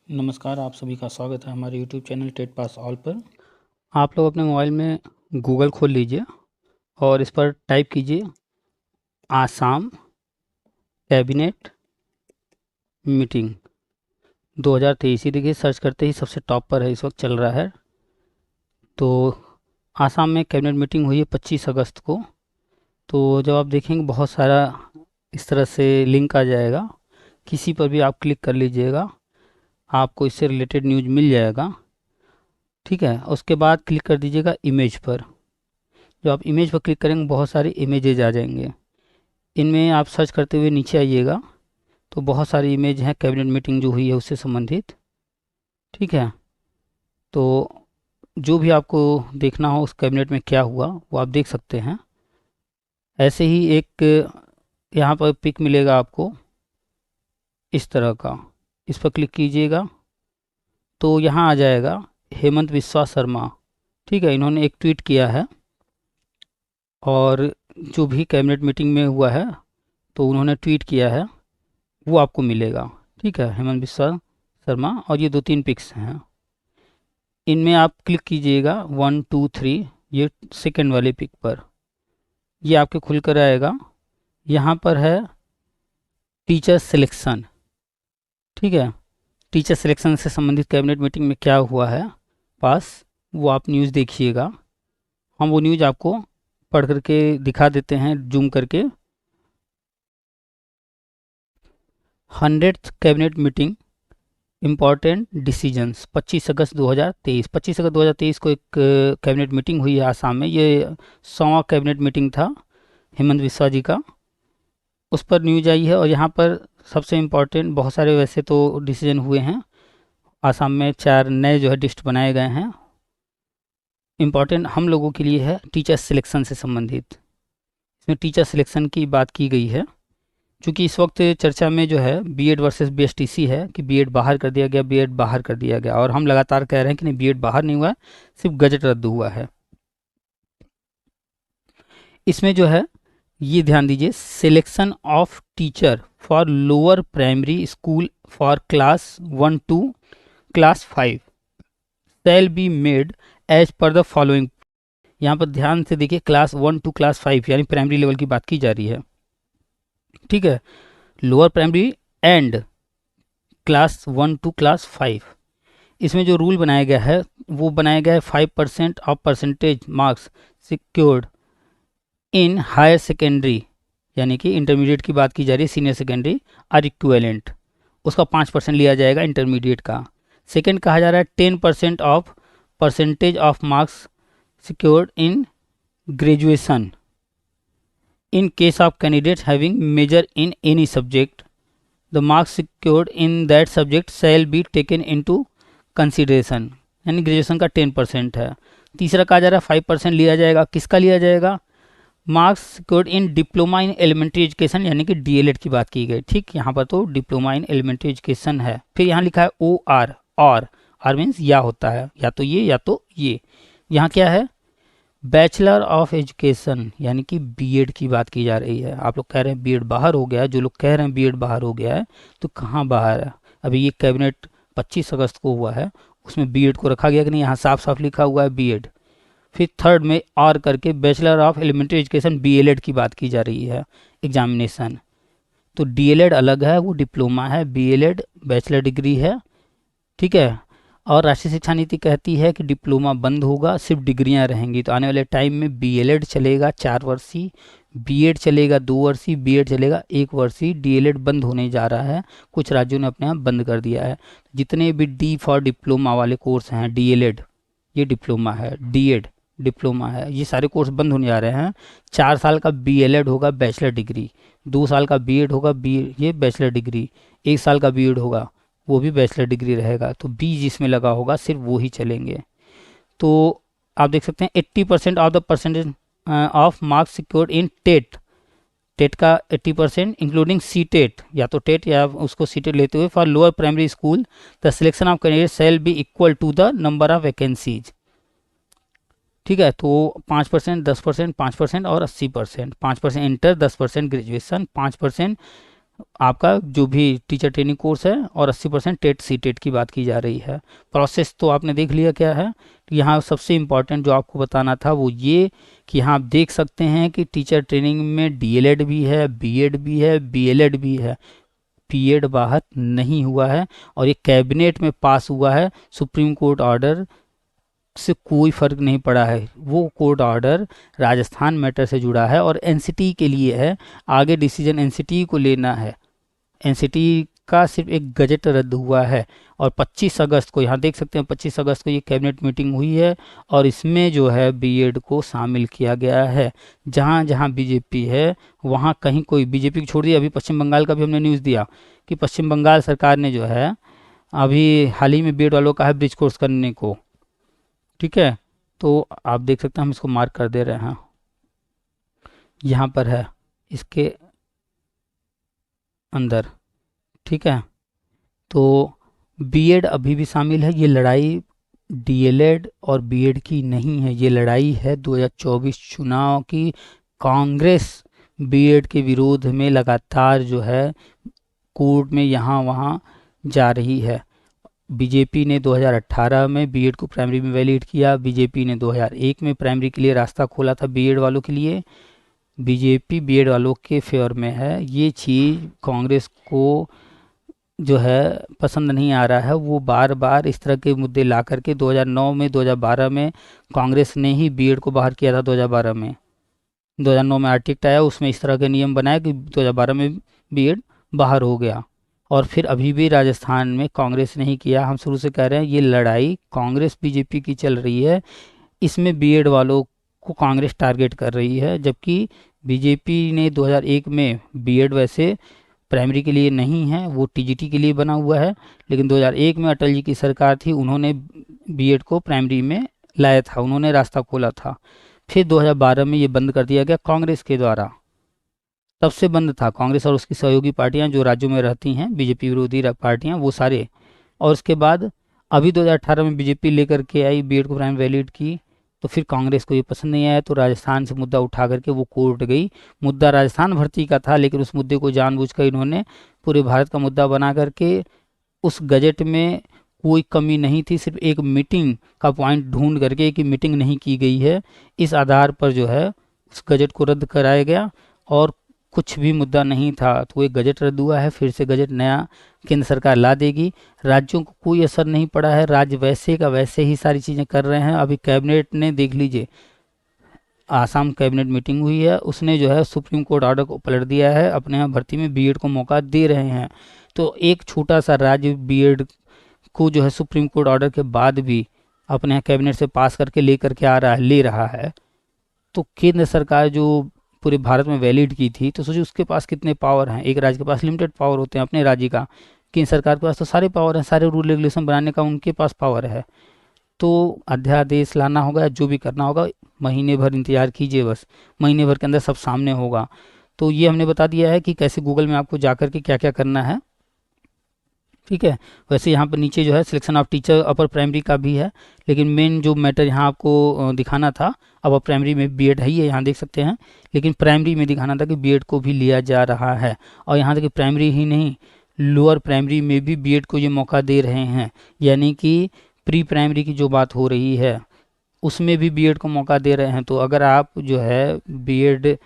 नमस्कार, आप सभी का स्वागत है हमारे YouTube channel TET pass all पर। आप लोग अपने मोबाइल में गूगल खोल लीजिए और इस पर टाइप कीजिए आसाम कैबिनेट मीटिंग 2023। ही देखिए, सर्च करते ही सबसे टॉप पर है, इस वक्त चल रहा है। तो आसाम में कैबिनेट मीटिंग हुई है 25 अगस्त को। तो जब आप देखेंगे बहुत सारा इस तरह से लिंक आ जाएगा, किसी पर भी आप क्लिक कर लीजिएगा, आपको इससे रिलेटेड न्यूज़ मिल जाएगा। ठीक है, उसके बाद क्लिक कर दीजिएगा इमेज पर। जब आप इमेज पर क्लिक करेंगे बहुत सारे इमेजेज आ जाएंगे। इनमें आप सर्च करते हुए नीचे आइएगा तो बहुत सारी इमेज हैं कैबिनेट मीटिंग जो हुई है उससे संबंधित। ठीक है, तो जो भी आपको देखना हो उस कैबिनेट में क्या हुआ वो आप देख सकते हैं। ऐसे ही एक यहाँ पर पिक मिलेगा आपको इस तरह का, इस पर क्लिक कीजिएगा तो यहाँ आ जाएगा हेमंत बिस्वा शर्मा। ठीक है, इन्होंने एक ट्वीट किया है और जो भी कैबिनेट मीटिंग में हुआ है तो उन्होंने ट्वीट किया है वो आपको मिलेगा। ठीक है, हेमंत बिस्वा शर्मा, और ये 2-3 पिक्स हैं। इनमें आप क्लिक कीजिएगा 1 2 3, ये सेकंड वाले पिक पर, ये आपके खुल कर आएगा। यहाँ पर है टीचर सिलेक्शन। ठीक है, टीचर सिलेक्शन से संबंधित कैबिनेट मीटिंग में क्या हुआ है पास, वो आप न्यूज़ देखिएगा। हम वो न्यूज़ आपको पढ़ करके दिखा देते हैं जूम करके। 100th cabinet meeting important decisions 25 अगस्त 2023। 25 अगस्त 2023 को एक कैबिनेट मीटिंग हुई है आसाम में। ये 100वां कैबिनेट मीटिंग था हेमंत बिस्वा जी का, उस पर न्यूज आई है। और यहाँ पर सबसे इम्पॉर्टेंट, बहुत सारे वैसे तो डिसीजन हुए हैं आसाम में, 4 नए जो है लिस्ट बनाए गए हैं। इम्पॉर्टेंट हम लोगों के लिए है टीचर सिलेक्शन से संबंधित। इसमें टीचर सिलेक्शन की बात की गई है, क्योंकि इस वक्त चर्चा में जो है बीएड वर्सेस बीएसटीसी है कि बीएड बाहर कर दिया गया, बीएड बाहर कर दिया गया। और हम लगातार कह रहे हैं कि नहीं, बीएड बाहर नहीं हुआ है, सिर्फ गजट रद्द हुआ है। इसमें जो है ये ध्यान दीजिए, selection of teacher for lower primary school for class 1 to class 5 shall be made as per the following. यहाँ पर ध्यान से देखिए, क्लास 1 टू क्लास 5 यानी प्राइमरी लेवल की बात की जा रही है। ठीक है, lower primary and class 1 to class 5, इसमें जो रूल बनाया गया है वो बनाया गया है 5% of percentage marks secured in higher secondary, यानी कि इंटरमीडिएट की बात की जा रही है, सीनियर सेकेंडरी आर इक्विवेलेंट, उसका 5% लिया जाएगा इंटरमीडिएट का। सेकेंड कहा जा रहा है 10% of percentage of marks secured in graduation in case of candidates having major in any subject, the marks secured in that subject shall be taken into consideration, यानी graduation का 10% है। तीसरा कहा जा रहा है 5% लिया जाएगा, किसका लिया जाएगा, marks secured in diploma in elementary education, यानी कि डीएलएड की बात की गई। ठीक, यहाँ पर तो डिप्लोमा इन एलिमेंट्री एजुकेशन है। फिर यहाँ लिखा है ओ आर, और मीन्स या होता है, या तो ये या तो ये। यहाँ क्या है, बैचलर ऑफ एजुकेशन, यानी कि बीएड की बात की जा रही है। आप लोग कह रहे हैं बीएड बाहर हो गया है, जो लोग कह रहे हैं बीएड बाहर हो गया है, तो कहाँ बाहर है? अभी ये कैबिनेट 25 अगस्त को हुआ है, उसमें बीएड को रखा गया कि नहीं? यहाँ साफ साफ लिखा हुआ है बीएड। फिर थर्ड में और करके bachelor of elementary education BElEd की बात की जा रही है, एग्जामिनेशन। तो डीएलएड अलग है, वो डिप्लोमा है, बीएलएड बैचलर डिग्री है। ठीक है, और राष्ट्रीय शिक्षा नीति कहती है कि डिप्लोमा बंद होगा, सिर्फ डिग्रियां रहेंगी। तो आने वाले टाइम में बीएलएड चलेगा 4 वर्षीय, बीएड चलेगा 2 वर्षीय, बीएड चलेगा 1 वर्षीय, डीएलएड बंद होने जा रहा है। कुछ राज्यों ने अपने यहाँ बंद कर दिया है। जितने भी डी फॉर डिप्लोमा वाले कोर्स हैं, डीएलएड ये डिप्लोमा है, डीएड डिप्लोमा है, ये सारे कोर्स बंद होने जा रहे हैं। 4 साल का बीएलएड होगा बैचलर डिग्री, 2 साल का बीएड होगा ये बैचलर डिग्री, 1 साल का बीएड होगा वो भी बैचलर डिग्री रहेगा। तो बी जिसमें लगा होगा सिर्फ वो ही चलेंगे। तो आप देख सकते हैं 80% of the percentage of marks secured in TET, TET का 80% इंक्लूडिंग सी टेट, या तो टेट या उसको सी टेट लेते हुए, for lower primary school the selection of candidate shall be equal to the number of vacancies. ठीक है, तो 5%, 10%, 5% और 80%। 5% इंटर, 10% ग्रेजुएशन, 5% आपका जो भी टीचर ट्रेनिंग कोर्स है, और 80% टेट सी टेट की बात की जा रही है। प्रोसेस तो आपने देख लिया क्या है। यहाँ सबसे इम्पॉर्टेंट जो आपको बताना था वो ये कि यहाँ आप देख सकते हैं कि टीचर ट्रेनिंग में डीएलएड भी है, बीएड भी है, बीएलएड भी है। बीएड बाहर नहीं हुआ है और ये कैबिनेट में पास हुआ है। सुप्रीम कोर्ट ऑर्डर से कोई फर्क नहीं पड़ा है। वो कोर्ट ऑर्डर राजस्थान मैटर से जुड़ा है और एनसीटी के लिए है। आगे डिसीजन एनसीटी को लेना है। एनसीटी का सिर्फ एक गजट रद्द हुआ है और 25 अगस्त को, यहाँ देख सकते हैं 25 अगस्त को ये कैबिनेट मीटिंग हुई है और इसमें जो है बीएड को शामिल किया गया है। जहाँ जहाँ बीजेपी है वहाँ कहीं कोई, बीजेपी को छोड़ दिया। अभी पश्चिम बंगाल का भी हमने न्यूज़ दिया कि पश्चिम बंगाल सरकार ने जो है अभी हाल ही में बीएड वालों का है ब्रिज कोर्स करने को। ठीक है, तो आप देख सकते हैं हम इसको मार्क कर दे रहे हैं, यहाँ पर है इसके अंदर। ठीक है, तो बीएड अभी भी शामिल है। ये लड़ाई डीएलएड और बीएड की नहीं है, ये लड़ाई है 2024 चुनाव की। कांग्रेस बीएड के विरोध में लगातार जो है कोर्ट में यहाँ वहाँ जा रही है। बीजेपी ने 2018 में बीएड को प्राइमरी में वैलिड किया। बीजेपी ने 2001 में प्राइमरी के लिए रास्ता खोला था बीएड वालों के लिए। बीजेपी बीएड वालों के फेवर में है। ये चीज़ कांग्रेस को जो है पसंद नहीं आ रहा है। वो बार बार इस तरह के मुद्दे ला करके 2009 में, 2012 में कांग्रेस ने ही बीएड को बाहर किया था। 2012 में, 2009 में आर्टिक्ट आया, उसमें इस तरह के नियम बनाए कि 2012 में बीएड बाहर हो गया। और फिर अभी भी राजस्थान में कांग्रेस ने ही किया। हम शुरू से कह रहे हैं ये लड़ाई कांग्रेस बीजेपी की चल रही है। इसमें बीएड वालों को कांग्रेस टारगेट कर रही है, जबकि बीजेपी ने 2001 में बीएड वैसे प्राइमरी के लिए नहीं है, वो टीजीटी के लिए बना हुआ है। लेकिन 2001 में अटल जी की सरकार थी, उन्होंने बीएड को प्राइमरी में लाया था, उन्होंने रास्ता खोला था। फिर 2012 में ये बंद कर दिया गया कांग्रेस के द्वारा। तब से बंद था। कांग्रेस और उसकी सहयोगी पार्टियां जो राज्यों में रहती हैं, बीजेपी विरोधी पार्टियां, वो सारे। और उसके बाद अभी 2018 में बीजेपी लेकर के आई, बीएड को प्राइमरी वैलिड की। तो फिर कांग्रेस को ये पसंद नहीं आया, तो राजस्थान से मुद्दा उठा करके वो कोर्ट गई। मुद्दा राजस्थान भर्ती का था, लेकिन उस मुद्दे को जानबूझकर इन्होंने पूरे भारत का मुद्दा बना करके, उस गजट में कोई कमी नहीं थी, सिर्फ एक मीटिंग का पॉइंट ढूंढ करके कि मीटिंग नहीं की गई है, इस आधार पर जो है उस गजट को रद्द कराया गया। और कुछ भी मुद्दा नहीं था, तो एक गजट रद्द हुआ है। फिर से गजट नया केंद्र सरकार ला देगी। राज्यों को कोई असर नहीं पड़ा है, राज्य वैसे का वैसे ही सारी चीज़ें कर रहे हैं। अभी कैबिनेट ने, देख लीजिए, आसाम कैबिनेट मीटिंग हुई है, उसने जो है सुप्रीम कोर्ट ऑर्डर को पलट दिया है, अपने यहाँ भर्ती में बीएड को मौका दे रहे हैं। तो एक छोटा सा राज्य बीएड को जो है सुप्रीम कोर्ट ऑर्डर के बाद भी अपने यहाँ कैबिनेट से पास करके लेकर के आ रहा है, ले रहा है। तो केंद्र सरकार जो पूरे भारत में वैलिड की थी, तो सोचिए उसके पास कितने पावर हैं। एक राज्य के पास लिमिटेड पावर होते हैं अपने राज्य का, केंद्र सरकार के पास तो सारे पावर हैं, सारे रूल रेगुलेशन बनाने का उनके पास पावर है। तो अध्यादेश लाना होगा, जो भी करना होगा, महीने भर इंतजार कीजिए, बस महीने भर के अंदर सब सामने होगा। तो ये हमने बता दिया है कि कैसे गूगल में आपको जा कर के क्या क्या करना है। ठीक है, वैसे यहाँ पर नीचे जो है selection of teacher upper primary का भी है, लेकिन मेन जो मैटर यहाँ आपको दिखाना था, अपर प्राइमरी में बीएड है ही है, यहाँ देख सकते हैं, लेकिन प्राइमरी में दिखाना था कि बीएड को भी लिया जा रहा है। और यहाँ देखिए प्राइमरी ही नहीं, लोअर प्राइमरी में भी बीएड को ये मौका दे रहे हैं। यानी कि प्री प्राइमरी की जो बात हो रही है उसमें भी बीएड को मौका दे रहे हैं। तो अगर आप जो है बीएड,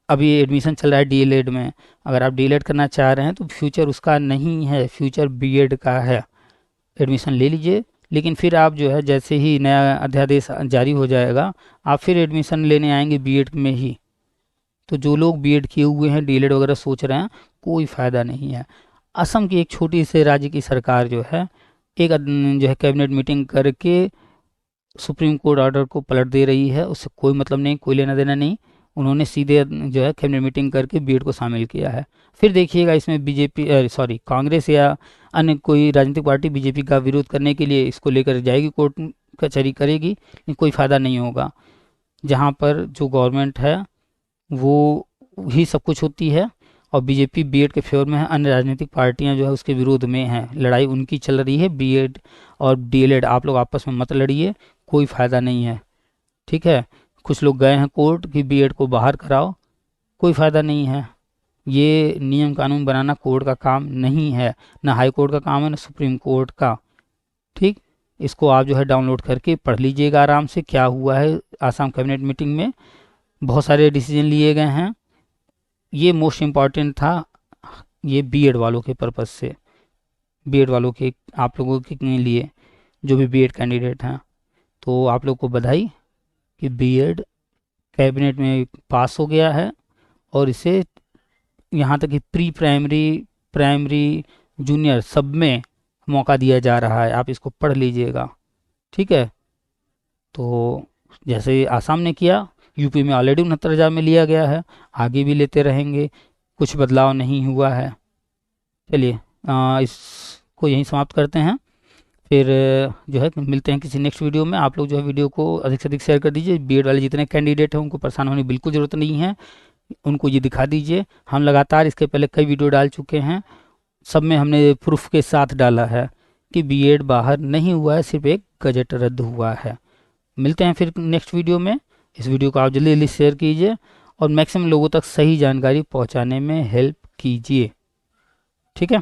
अभी एडमिशन चल रहा है डीएलएड में, अगर आप डीएलएड करना चाह रहे हैं तो फ्यूचर उसका नहीं है, फ्यूचर बीएड का है। एडमिशन ले लीजिए, लेकिन फिर आप जो है जैसे ही नया अध्यादेश जारी हो जाएगा, आप फिर एडमिशन लेने आएंगे बीएड में ही। तो जो लोग बीएड किए हुए हैं, डीएलएड वगैरह सोच रहे हैं, कोई फ़ायदा नहीं है। असम की एक छोटी से राज्य की सरकार जो है एक जो है कैबिनेट मीटिंग करके सुप्रीम कोर्ट ऑर्डर को पलट दे रही है। उससे कोई मतलब नहीं, कोई लेना देना नहीं। उन्होंने सीधे जो है कैबिनेट मीटिंग करके बीएड को शामिल किया है। फिर देखिएगा इसमें बीजेपी, सॉरी, कांग्रेस या अन्य कोई राजनीतिक पार्टी बीजेपी का विरोध करने के लिए इसको लेकर जाएगी, कोर्ट कचहरी करेगी, लेकिन कोई फ़ायदा नहीं होगा। जहाँ पर जो गवर्नमेंट है वो ही सब कुछ होती है, और बीजेपी बीएड के फेवर में है, अन्य राजनीतिक पार्टियां जो है उसके विरोध में हैं। लड़ाई उनकी चल रही है। बीएड और डीएलएड आप लोग आपस में मत लड़िए, कोई फ़ायदा नहीं है। ठीक है, कुछ लोग गए हैं कोर्ट कि बीएड को बाहर कराओ, कोई फ़ायदा नहीं है। ये नियम कानून बनाना कोर्ट का काम नहीं है, ना हाई कोर्ट का काम है, ना सुप्रीम कोर्ट का। ठीक, इसको आप जो है डाउनलोड करके पढ़ लीजिएगा आराम से। क्या हुआ है आसाम कैबिनेट मीटिंग में, बहुत सारे डिसीजन लिए गए हैं। ये मोस्ट इम्पॉर्टेंट था, ये बीएड वालों के पर्पज़ से, बीएड वालों के, आप लोगों के लिए, जो भी बीएड कैंडिडेट हैं। तो आप लोग को बधाई कि बीएड कैबिनेट में पास हो गया है, और इसे यहाँ तक कि प्री प्राइमरी, प्राइमरी, जूनियर सब में मौका दिया जा रहा है। आप इसको पढ़ लीजिएगा, ठीक है। तो जैसे आसाम ने किया, यूपी में ऑलरेडी 69,000 में लिया गया है, आगे भी लेते रहेंगे, कुछ बदलाव नहीं हुआ है। चलिए इसको यहीं समाप्त करते हैं, फिर जो है मिलते हैं किसी नेक्स्ट वीडियो में। आप लोग जो है वीडियो को अधिक से अधिक शेयर कर दीजिए। बीएड वाले जितने कैंडिडेट हैं उनको परेशान होने की बिल्कुल ज़रूरत नहीं है, उनको ये दिखा दीजिए। हम लगातार इसके पहले कई वीडियो डाल चुके हैं, सब में हमने प्रूफ के साथ डाला है कि बीएड बाहर नहीं हुआ है, सिर्फ एक गजट रद्द हुआ है। मिलते हैं फिर नेक्स्ट वीडियो में। इस वीडियो को आप जल्दी जल्दी शेयर कीजिए और मैक्सिमम लोगों तक सही जानकारी पहुंचाने में हेल्प कीजिए, ठीक है।